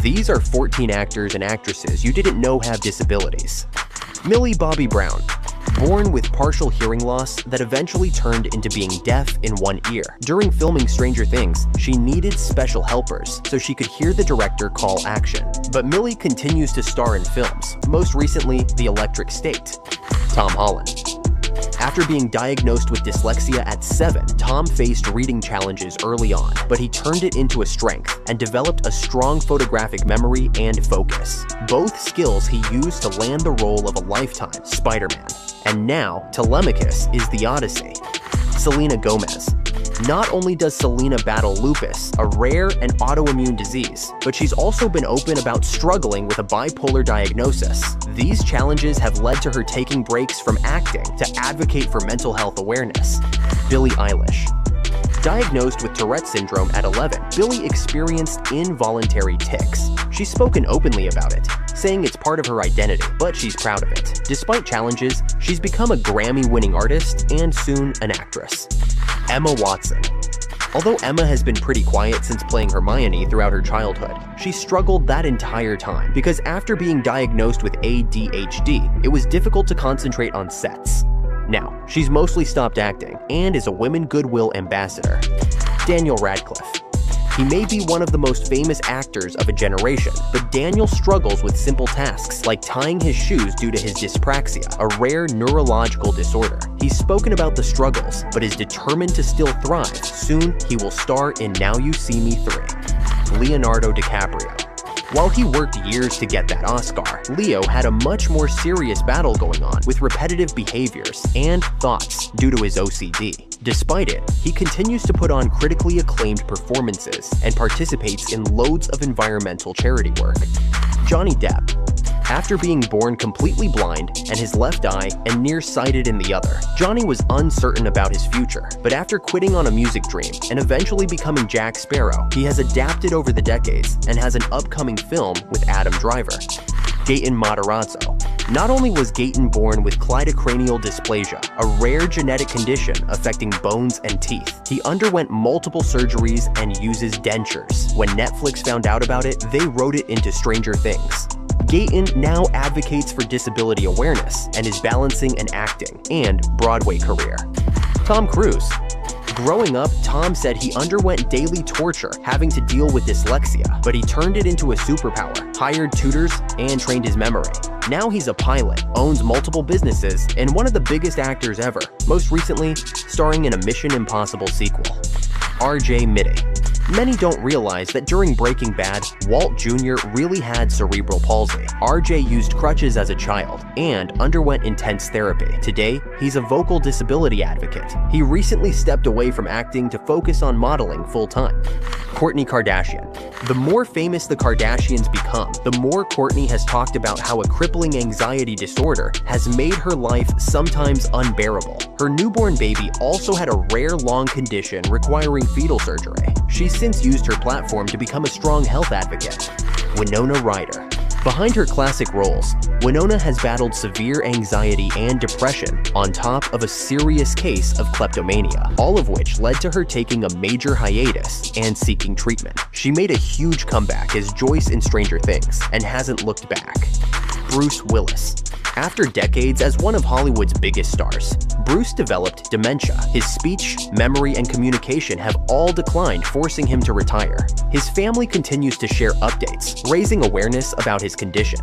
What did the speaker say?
These are 14 actors and actresses you didn't know have disabilities. Millie Bobby Brown, born with partial hearing loss that eventually turned into being deaf in one ear. During filming Stranger Things, she needed special helpers so she could hear the director call action. But Millie continues to star in films, most recently The Electric State. Tom Holland. After being diagnosed with dyslexia at 7, Tom faced reading challenges early on, but he turned it into a strength and developed a strong photographic memory and focus. Both skills he used to land the role of a lifetime, Spider-Man. And now, Telemachus is the Odyssey. Selena Gomez. Not only does Selena battle lupus, a rare and autoimmune disease, but she's also been open about struggling with a bipolar diagnosis. These challenges have led to her taking breaks from acting to advocate for mental health awareness. Billie Eilish. Diagnosed with Tourette's syndrome at 11, Billie experienced involuntary tics. She's spoken openly about it, saying it's part of her identity, but she's proud of it. Despite challenges, she's become a Grammy-winning artist and soon an actress. Emma Watson. Although Emma has been pretty quiet since playing Hermione throughout her childhood, she struggled that entire time because after being diagnosed with ADHD, it was difficult to concentrate on sets. Now, she's mostly stopped acting and is a Women Goodwill ambassador. Daniel Radcliffe. He may be one of the most famous actors of a generation, but Daniel struggles with simple tasks like tying his shoes due to his dyspraxia, a rare neurological disorder. He's spoken about the struggles, but is determined to still thrive. Soon, he will star in Now You See Me 3. Leonardo DiCaprio. While he worked years to get that Oscar, Leo had a much more serious battle going on with repetitive behaviors and thoughts due to his OCD. Despite it, he continues to put on critically acclaimed performances and participates in loads of environmental charity work. Johnny Depp. After being born completely blind and his left eye and nearsighted in the other, Johnny was uncertain about his future, but after quitting on a music dream and eventually becoming Jack Sparrow, he has adapted over the decades and has an upcoming film with Adam Driver. Gaten Matarazzo. Not only was Gaten born with cleidocranial dysplasia, a rare genetic condition affecting bones and teeth, he underwent multiple surgeries and uses dentures. When Netflix found out about it, they wrote it into Stranger Things. Gaten now advocates for disability awareness and is balancing an acting and Broadway career. Tom Cruise. Growing up, Tom said he underwent daily torture having to deal with dyslexia, but he turned it into a superpower, hired tutors, and trained his memory. Now he's a pilot, owns multiple businesses, and one of the biggest actors ever, most recently starring in a Mission Impossible sequel. RJ Mitte. Many don't realize that during Breaking Bad, Walt Jr. really had cerebral palsy. RJ used crutches as a child and underwent intense therapy. Today, he's a vocal disability advocate. He recently stepped away from acting to focus on modeling full-time. Kourtney Kardashian. The more famous the Kardashians become, the more Kourtney has talked about how a crippling anxiety disorder has made her life sometimes unbearable. Her newborn baby also had a rare lung condition requiring fetal surgery. She's since used her platform to become a strong health advocate. Winona Ryder. Behind her classic roles, Winona has battled severe anxiety and depression on top of a serious case of kleptomania, all of which led to her taking a major hiatus and seeking treatment. She made a huge comeback as Joyce in Stranger Things and hasn't looked back. Bruce Willis. After decades as one of Hollywood's biggest stars, Bruce developed dementia. His speech, memory, and communication have all declined, forcing him to retire. His family continues to share updates, raising awareness about his condition.